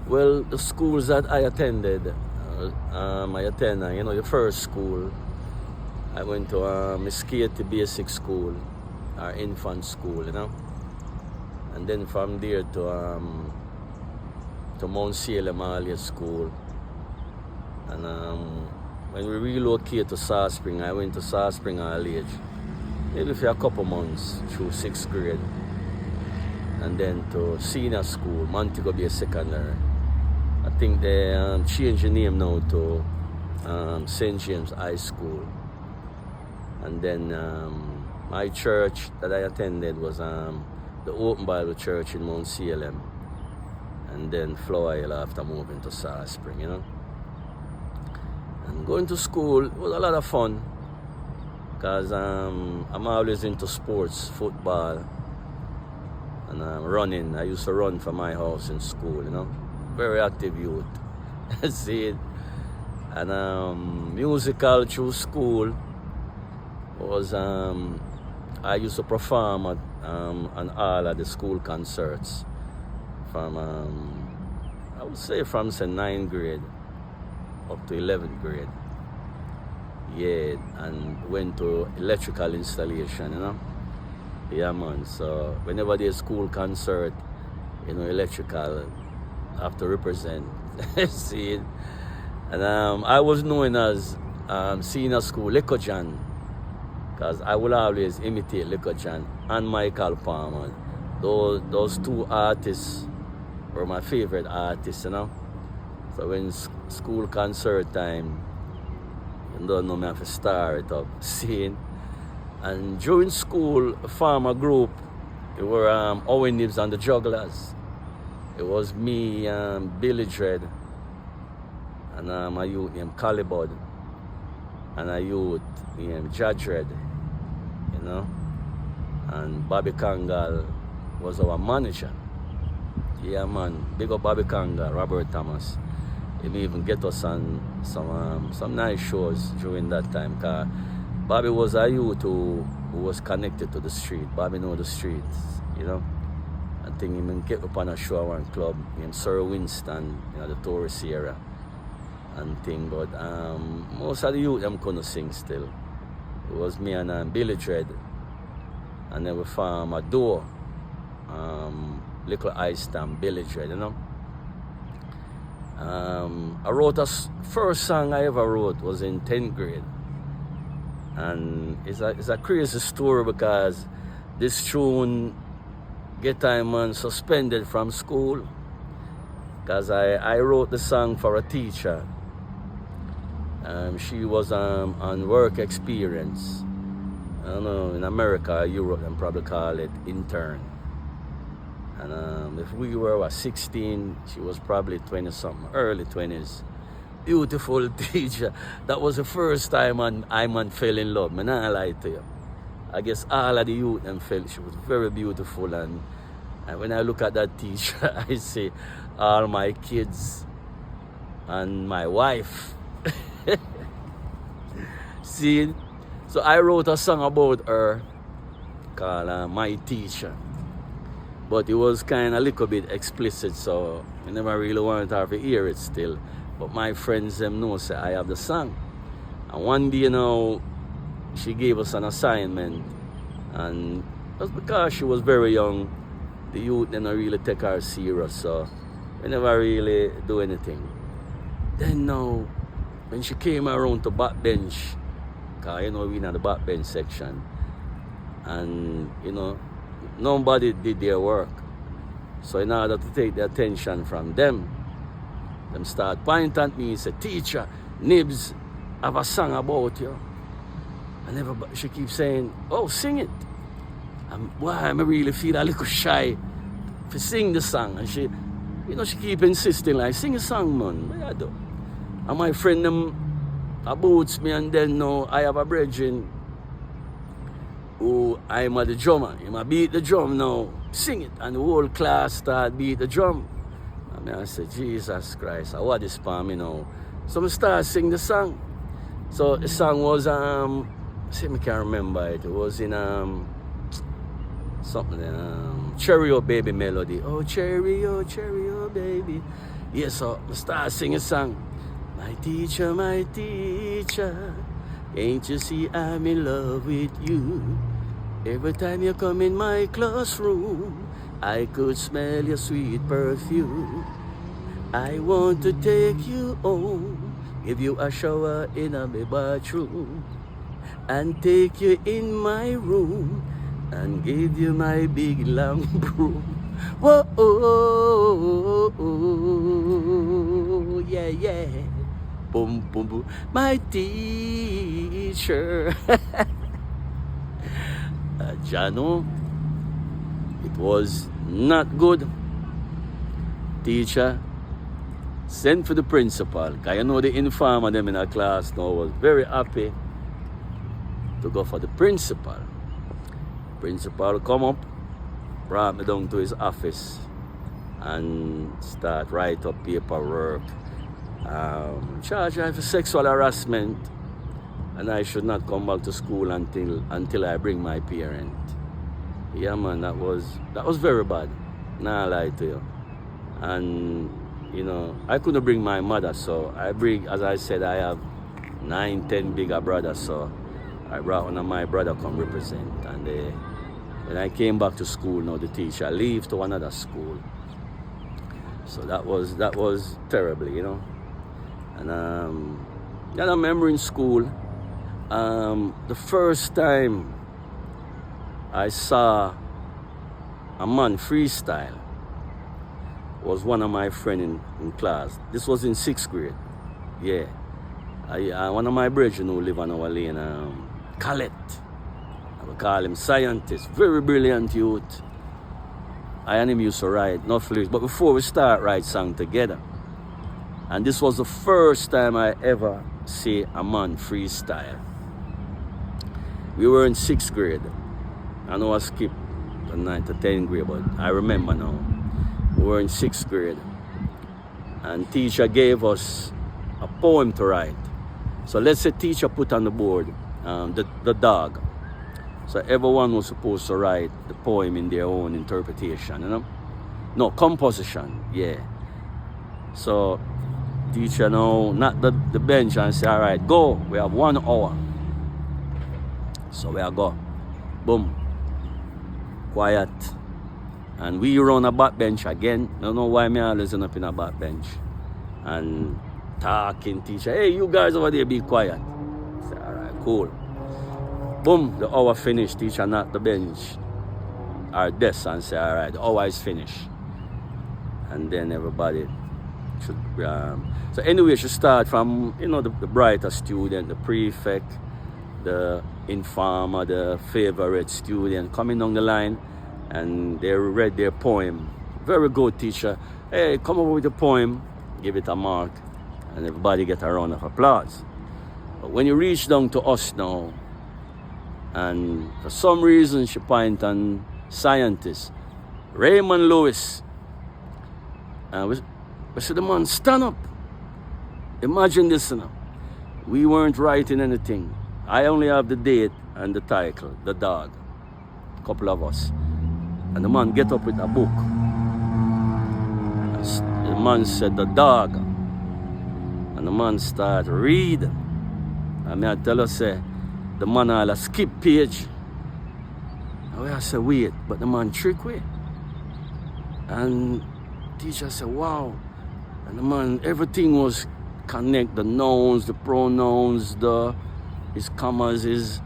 Well, the schools that I attended, the first school, I went to Mesquite Basic School, our infant school, and then from there to Mount Salem Earlier School, and when we relocated to South Spring, I went to South Spring College, maybe for a couple months through 6th grade, and then to senior school, Montego Bay Secondary. I think they changed the name now to St. James High School. And then my church that I attended was the Open Bible Church in Mount Salem. And then Flower Hill after moving to South Spring, And going to school was a lot of fun because I'm always into sports, football, and running. I used to run from my house in school, Very active youth. See it. And musical through school was I used to perform at on all of the school concerts from I would say from say 9th grade up to 11th grade. Yeah, and went to electrical installation, Yeah, man. So whenever there's school concert, electrical, I have to represent. See it. And I was known as senior school Lico John, because I will always imitate Lico John and Michael Palmer. Those two artists were my favorite artists, So when school concert time, you don't know me, I have to start it up, seeing. And during school, a farmer group, it were Owen Knibbs and the Jugglers. It was me, Billy Dread, and a youth named Calibud, and a youth named Jadred, And Bobby Kangal was our manager. Yeah, man. Big up Bobby Kangal, Robert Thomas. He may even get us on some nice shows during that time. Cause Bobby was a youth who was connected to the street. Bobby know the streets, I think he even get up on a show at one club named Sir Winston, the tourist area and thing. But most of the youth them couldn't sing still. It was me and Billy Dread, and then we formed a duo, Little Ice Stamp, Billy Dread, I wrote first song I ever wrote was in 10th grade. And it's a crazy story because this tune get time man suspended from school because I wrote the song for a teacher. She was on work experience. I don't know, in America or Europe, they probably call it intern. And if we were 16, she was probably 20-something, early 20s. Beautiful teacher. That was the first time I fell in love. I'm not lie to you. I guess all of the youth them felt she was very beautiful. And when I look at that teacher, I see all my kids and my wife. See? So I wrote a song about her called My Teacher. But it was kind of a little bit explicit, so I never really wanted her to hear it still. But my friends them know say I have the song. And one day, she gave us an assignment. And just because she was very young, the youth didn't really take her serious, so we never really do anything. Then now, when she came around to backbench, because we in the backbench section, and nobody did their work. So in order to take the attention from them start pointing at me and say, "Teacher, Knibbs have a song about you." And everybody, she keeps saying, "Oh, sing it." Why I really feel a little shy to sing the song. And she, she keep insisting, like, "Sing a song, man." What I do? And my friend them about me, and then now I have a brethren who I'm the drummer. He beat the drum now, sing it, and the whole class start beat the drum. I said, Jesus Christ, what is for me now? So I start sing the song. So the song was see, I can't remember it. It was in something Cherry O Baby melody. Oh cherry, oh baby. Yes, so I start singing a song. My teacher, can't you see I'm in love with you? Every time you come in my classroom, I could smell your sweet perfume. I want to take you home, give you a shower in my bathroom, and take you in my room, and give you my big long broom. Whoa, oh, oh, oh, yeah, yeah. Boom, boom, boom. My teacher. Jano, it was not good. Teacher sent for the principal. Because you know the informer them in our class now was very happy to go for the principal. Principal come up, brought me down to his office and start write up paperwork. Charge me for sexual harassment, and I should not come back to school until I bring my parent. Yeah, man, that was very bad. Nah, I lie to you. And you know, I couldn't bring my mother, so I bring, as I said, I have 9, 10 bigger brothers, so I brought one of my brother come represent. And when I came back to school, now the teacher leave to another school. So that was terrible, you know. And I remember in school, the first time I saw a man freestyle was one of my friends in class. This was in 6th grade. Yeah. One of my brethren who live on our lane, Colette. I would call him scientist, very brilliant youth. I and him used to write, not lyrics, but before we start write song together. And this was the first time I ever see a man freestyle. We were in 6th grade. I know I skipped the 9th to 10th grade, but I remember now. We were in 6th grade. And teacher gave us a poem to write. So let's say teacher put on the board the dog. So everyone was supposed to write the poem in their own interpretation, you know? No, composition, yeah. So teacher now knocked the bench and say, all right, go, we have 1 hour. So we are go, boom, quiet. And we run a back bench again. I don't know why me always end up in a back bench. And talking teacher, hey, you guys over there, be quiet. I say, all right, cool. Boom, the hour finished. Teacher knocked the bench, our desk, and say, all right, the hour is finished. And then everybody should, so anyway, should start from, you know, the brighter student, the prefect, the informer, the favorite student coming down the line, and they read their poem. Very good, teacher. Hey, come over with the poem, give it a mark, and everybody get a round of applause. But when you reach down to us now, and for some reason she point on scientist, Raymond Lewis, and we said, the man, stand up. Imagine this now. We weren't writing anything. I only have the date and the title, the dog, a couple of us. And the man get up with a book. The man said, the dog. And the man start reading. And I tell her, say, the man all a skip page. And I said, wait, but the man trick way. And teacher said, wow. And the man, everything was connect, the nouns, the pronouns, his commas, his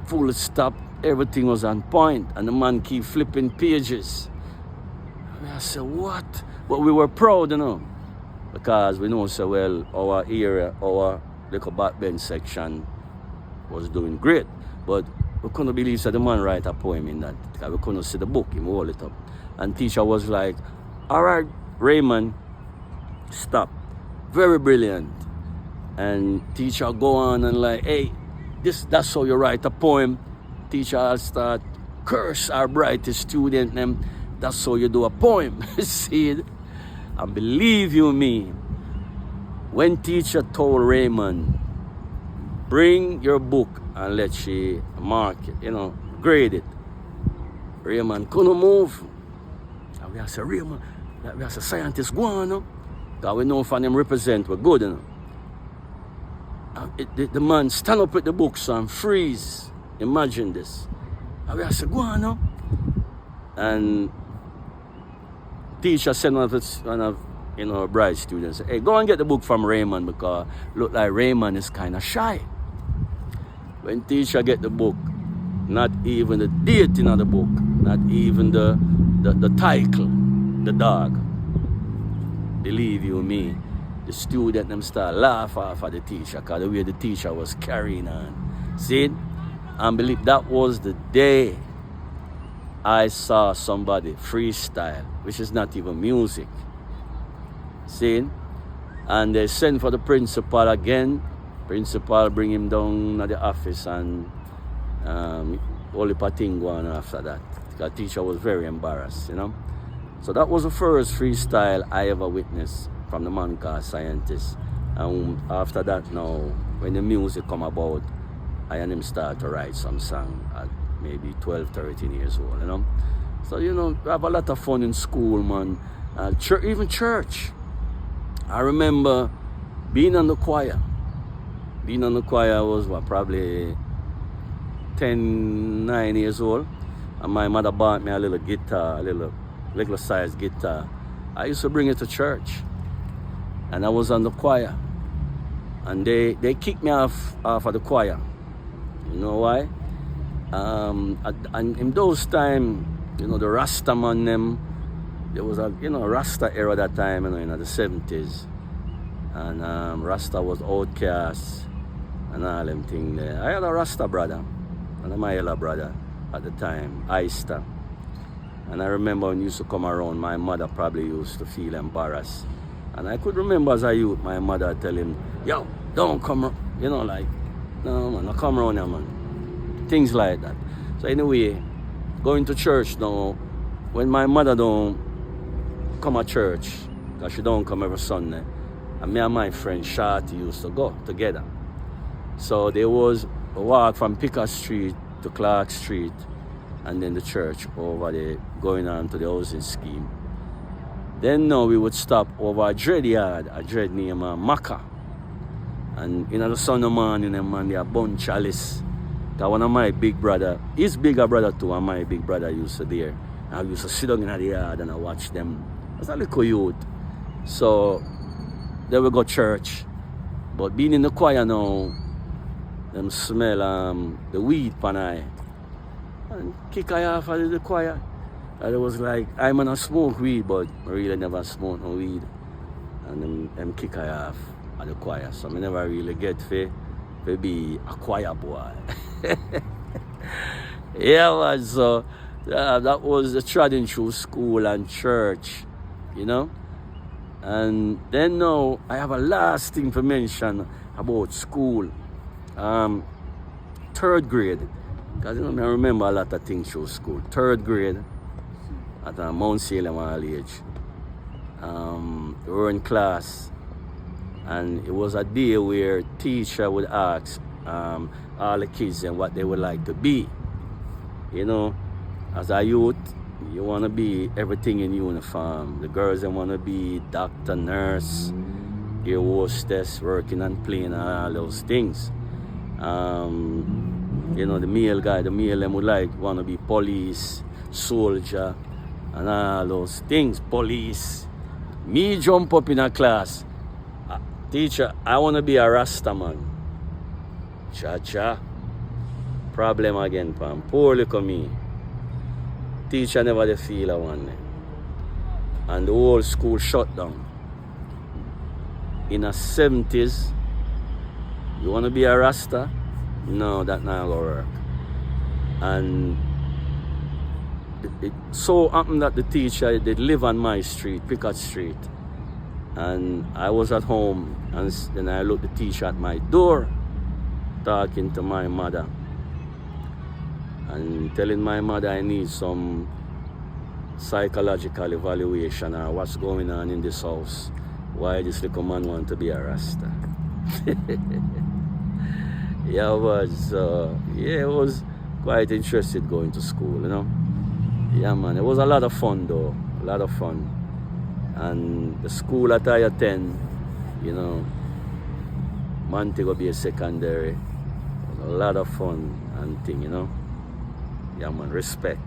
full stop, everything was on point. And the man keep flipping pages. And I said, what? But we were proud, you know, because we know so well our area, our little backbench section was doing great. But we couldn't believe that the man write a poem in that, because we couldn't see the book, him hold it up. And teacher was like, all right, Raymond, stop. Very brilliant. And teacher go on and like, hey, that's how you write a poem. Teacher start curse our brightest student, and that's how you do a poem. See it? And believe you me, when teacher told Raymond, bring your book and let she mark it, you know, grade it, Raymond couldn't move. And we said, Raymond, we said, scientist, go on, no? Because we know from them represent we're good, you know. The man stand up with the books and freeze. Imagine this. And we say, go on now. And teacher sent one of bright students, say, hey, go and get the book from Raymond because look like Raymond is kind of shy. When teacher get the book, not even the date in the book, not even the title, the dog. Believe you me, the student them start laugh off at the teacher because the way the teacher was carrying on. See? And believe that was the day I saw somebody freestyle, which is not even music. See? And they sent for the principal again. Principal bring him down to the office and only thing going on after that. The teacher was very embarrassed, you know. So that was the first freestyle I ever witnessed from the man called Scientist. And after that now, when the music come about, I and him start to write some song at maybe 12, 13 years old, you know. So, you know, we have a lot of fun in school, man. Even church. I remember being on the choir. Being on the choir was probably 9 years old. And my mother bought me a little guitar, a little size guitar. I used to bring it to church. And I was on the choir. And they kicked me off of the choir. You know why? And in those times, you know, the Rasta man them, there was a Rasta era that time, in the 70s. And Rasta was outcast and all them things there. I had a Rasta brother, and my other brother at the time, Aista. And I remember when he used to come around, my mother probably used to feel embarrassed. And I could remember as a youth, my mother tell him, yo, don't come, you know, like, no man, don't come around here, man. Things like that. So anyway, going to church now, when my mother don't come to church, because she don't come every Sunday, and me and my friend Shorty used to go together. So there was a walk from Pickett Street to Clark Street, and then the church over there, going on to the housing scheme. Then now we would stop over a dread yard, a dread named Maka. And in the Sunday morning, man, they are burn chalice. Because one of my big brother, his bigger brother too, and my big brother used to there. And I used to sit down in the yard and I watch them. As a little youth. So they will go church. But being in the choir now, them smell the weed pan I. And kick I off of the choir. And it was like, I'm gonna smoke weed, but I really never smoke no weed. And them kick I off at the choir. So I never really get to be a choir boy. Yeah, man, so that was the tradition through school and church, you know. And then now I have a last thing to mention about school. Third grade. Because you know, I remember a lot of things through school. Third grade at Mount Salem College. We were in class, and it was a day where teacher would ask all the kids and what they would like to be. You know, as a youth, you want to be everything in uniform. The girls, they want to be doctor, nurse, air hostess, working and playing, all those things. You know, the male them would want to be police, soldier, and all those things. Police. Me jump up in a class. Teacher, I want to be a Rasta man. Cha-cha. Problem again, Pam. Poor little me. Teacher never the feel a one. And the whole school shut down. In the 70s, you want to be a Rasta? No, that not gonna work. And it so happened that the teacher did live on my street, Pickett Street. And I was at home, and then I looked the teacher at my door, talking to my mother. And telling my mother I need some psychological evaluation or what's going on in this house. Why this little man want to be a Rasta. Yeah, it was quite interested going to school, you know. Yeah, man, it was a lot of fun though, a lot of fun. And the school that I attend, you know, Montego Bay Secondary, was a lot of fun and thing, you know. Yeah, man, respect.